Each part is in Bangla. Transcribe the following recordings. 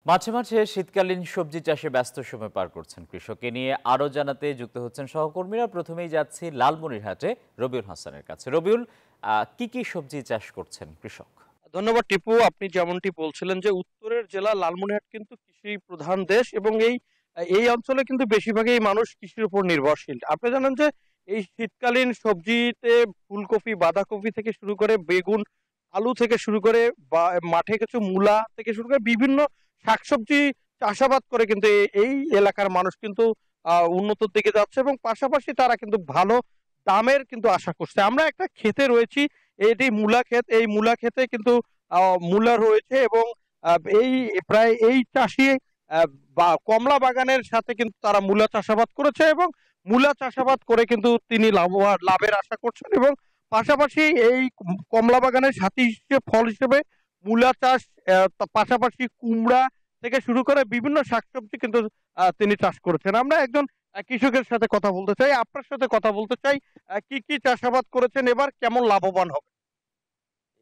মাঝে মাঝে শীতকালীন সবজি চাষে ব্যস্ত সময় পার করছেন কৃষককে নিয়ে আরো জানাতে যুক্ত হচ্ছেন সহকর্মীরা। প্রথমেই যাচ্ছি লালমনিরহাটে রবিউল হাসানের কাছে। রবিউল, কি কি সবজি চাষ করছেন কৃষক? ধন্যবাদ টিপু। আপনি যেমনটি বলছিলেন যে উত্তরের জেলা লালমনিরহাট কিন্তু কৃষি প্রধান দেশ এবং এই অঞ্চলে কিন্তু বেশিরভাগই মানুষ কৃষির উপর নির্ভরশীল। আপনি জানেন যে এই শীতকালীন সবজিতে ফুলকপি, বাঁধাকপি থেকে শুরু করে বেগুন, আলু থেকে শুরু করে বা মাঠে কিছু মূলা থেকে শুরু করে বিভিন্ন শাকসবজি চাষাবাদ করে কিন্তু এই এলাকার মানুষ কিন্তু উন্নতির দিকে যাচ্ছে এবং পাশাপাশি তারা কিন্তু ভালো দামের কিন্তু আশা করছে। আমরা একটা ক্ষেতে রয়েছি, এটি মূলা ক্ষেত। এই মূলা ক্ষেতে কিন্তু মূলা রয়েছে এবং এই প্রায় এই চাষি বা কমলা বাগানের সাথে কিন্তু তারা মূলা চাষাবাদ করেছে এবং মূলা চাষাবাদ করে কিন্তু তিনি লাভের আশা করছেন এবং পাশাপাশি এই কমলা বাগানের সাথী হিসেবে ফল হিসেবে মূলা চাষ, পাশাপাশি কুমড়া থেকে শুরু করে বিভিন্ন শাকসবজি কিন্তু তিনি চাষ করেছেন। আমরা একজন কৃষকের সাথে কথা বলতে চাই, আপনার সাথে কথা বলতে চাই। কি কি চাষাবাদ করেছেন, এবার কেমন লাভবান হবে?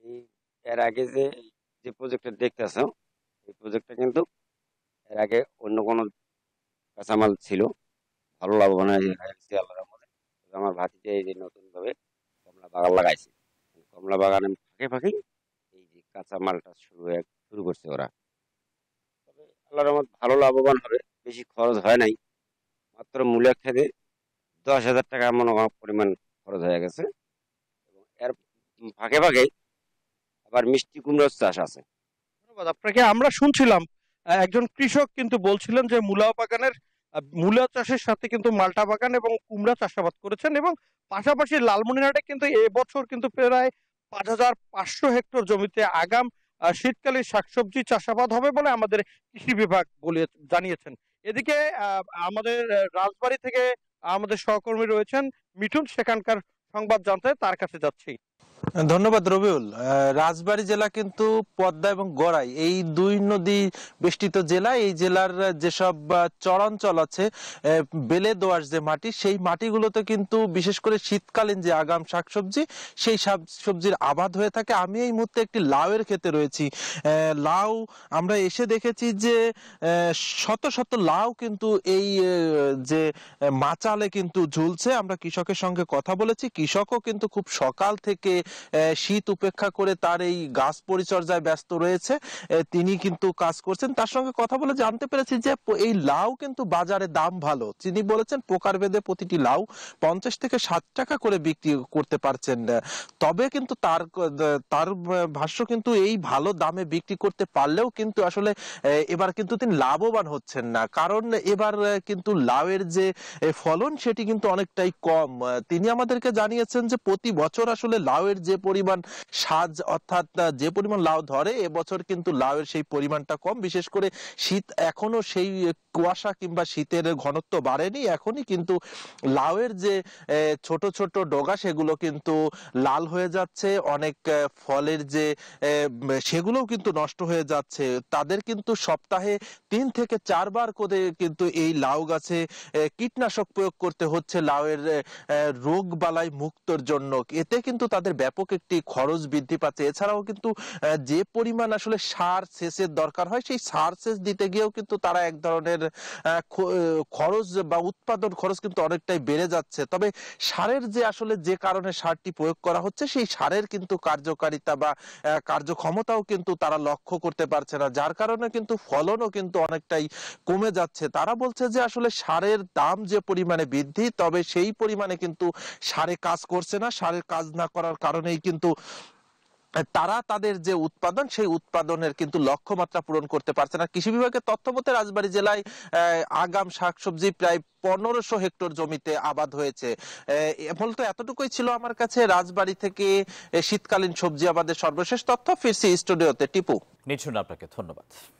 এই এর আগে যে প্রজেক্টটা দেখতেছো, এই প্রজেক্টটা কিন্তু এর আগে অন্য কোনো কাঁচামাল ছিল, ভালো লাভবান হয়েছে আল্লাহর রহমতে। তবে আমার ভাতিজা এই যে নতুন ভাবে কমলা বাগান লাগাইছে, কমলা বাগানের ফাঁকে ফাঁকেই এই যে কাঁচামালটা শুরু করছে ওরা। তবে আল্লাহর রহমত ভালো লাভবান হবে, বেশি খরচ হয় নাই। মাত্র মূলা খেতে 10,000 টাকা মনে হয় পরিমাণ খরচ হয়ে গেছে এবং এর ফাঁকে ফাঁকে আবার মিষ্টি কুমড়োর চাষ আছে। ধন্যবাদ আপনাকে। আমরা শুনছিলাম একজন কৃষক কিন্তু বলছিলেন যে মূলা বাগানের মূলা চাষের সাথে কিন্তু মালটা বাগান এবং কুমড়া চাষাবাদ করেছেন এবং পাশাপাশি লালমনিরহাটে কিন্তু এবছর কিন্তু প্রায় 5,500 হেক্টর জমিতে আগাম শীতকালীন শাকসবজি চাষাবাদ হবে বলে আমাদের কৃষি বিভাগ জানিয়েছেন। এদিকে আমাদের রাজবাড়ী থেকে আমাদের সহকর্মী রয়েছেন মিঠুন, সেখানকার সংবাদ জানতে তার কাছে যাচ্ছি। ধন্যবাদ রবিউল। রাজবাড়ী জেলা কিন্তু পদ্মা এবং গড়াই এই দুই নদী বেষ্টিত জেলা। এই জেলার যেসব চরাঞ্চল আছে, বেলে দোআঁশ যে মাটি, সেই মাটিগুলোতে কিন্তু বিশেষ করে শীতকালীন যে আগাম শাকসবজি, সেই শাকসবজির আবাদ হয়ে থাকে। আমি এই মুহূর্তে একটি লাউয়ের ক্ষেতে রয়েছি। লাউ আমরা এসে দেখেছি যে শত শত লাউ কিন্তু এই যে মাচালে কিন্তু ঝুলছে। আমরা কৃষকের সঙ্গে কথা বলেছি, কৃষকও কিন্তু খুব সকাল থেকে শীত উপেক্ষা করে তার এই গাছ পরিচর্যায় ব্যস্ত রয়েছে। তিনি কিন্তু কাজ করছেন। তার সঙ্গে কথা বলে জানতে পেরেছি যে এই লাউ কিন্তু বাজারে দাম ভালো। তিনি বলেছেন প্রকারভেদে প্রতিটি লাউ 50 থেকে 60 টাকা করে বিক্রি করতে পারছেন। তবে কিন্তু তার ভাষ্য কিন্তু এই ভালো দামে বিক্রি করতে পারলেও কিন্তু আসলে এবার কিন্তু তিনি লাভবান হচ্ছেন না। কারণ এবার কিন্তু লাউয়ের যে ফলন সেটি কিন্তু অনেকটাই কম। তিনি আমাদেরকে জানিয়েছেন যে প্রতি বছর আসলে লাউয়ের যে পরিমাণ সাজ, অর্থাৎ যে পরিমাণ লাউ ধরে, এবছর কিন্তু লাউয়ের সেই পরিমাণটা কম। বিশেষ করে শীত এখনো সেই কুয়াশা কিংবা শীতের ঘনত্ব বাড়েনি, এখনই কিন্তু লাউয়ের যে ছোট ছোট ডগা সেগুলো কিন্তু লাল হয়ে যাচ্ছে। অনেক ফলের যে সেগুলোও কিন্তু নষ্ট হয়ে যাচ্ছে। তাদের কিন্তু সপ্তাহে 3 থেকে 4 বার করে কিন্তু এই লাউ গাছে কীটনাশক প্রয়োগ করতে হচ্ছে লাউয়ের রোগ বালাই মুক্তর জন্য। এতে কিন্তু তাদের ব্যাপক একটি খরচ বৃদ্ধি পাচ্ছে। এছাড়াও কিন্তু যে পরিমাণ আসলে সার সেচের দরকার হয়, সেই সার সেচ দিতে গিয়েও কিন্তু তারা এক ধরনের খরচ বা উৎপাদন খরচ কিন্তু অনেকটাই বেড়ে যাচ্ছে। তবে সারের যে আসলে যে কারণে সারটি প্রয়োগ করা হচ্ছে, সেই সারের কিন্তু কার্যকারিতা বা কার্যক্ষমতাও কিন্তু তারা লক্ষ্য করতে পারছে না, যার কারণে কিন্তু ফলনও কিন্তু অনেকটাই কমে যাচ্ছে। তারা বলছে যে আসলে সারের দাম যে পরিমাণে বৃদ্ধি, তবে সেই পরিমাণে কিন্তু সারে কাজ করছে না। সারের কাজ না করার কারণেই কিন্তু তারা তাদের যে উৎপাদন, সেই উৎপাদনের কিন্তু লক্ষ্যমাত্রা পূরণ করতে পারছে না। কৃষি বিভাগের তথ্য মতে রাজবাড়ী জেলায় আগাম শাকসবজি প্রায় 1500 হেক্টর জমিতে আবাদ হয়েছে। মূলত এতটুকুই ছিল আমার কাছে রাজবাড়ী থেকে শীতকালীন সবজি আবাদের সর্বশেষ তথ্য। ফিরছি স্টুডিওতে। টিপু। নিছুন, আপনাকে ধন্যবাদ।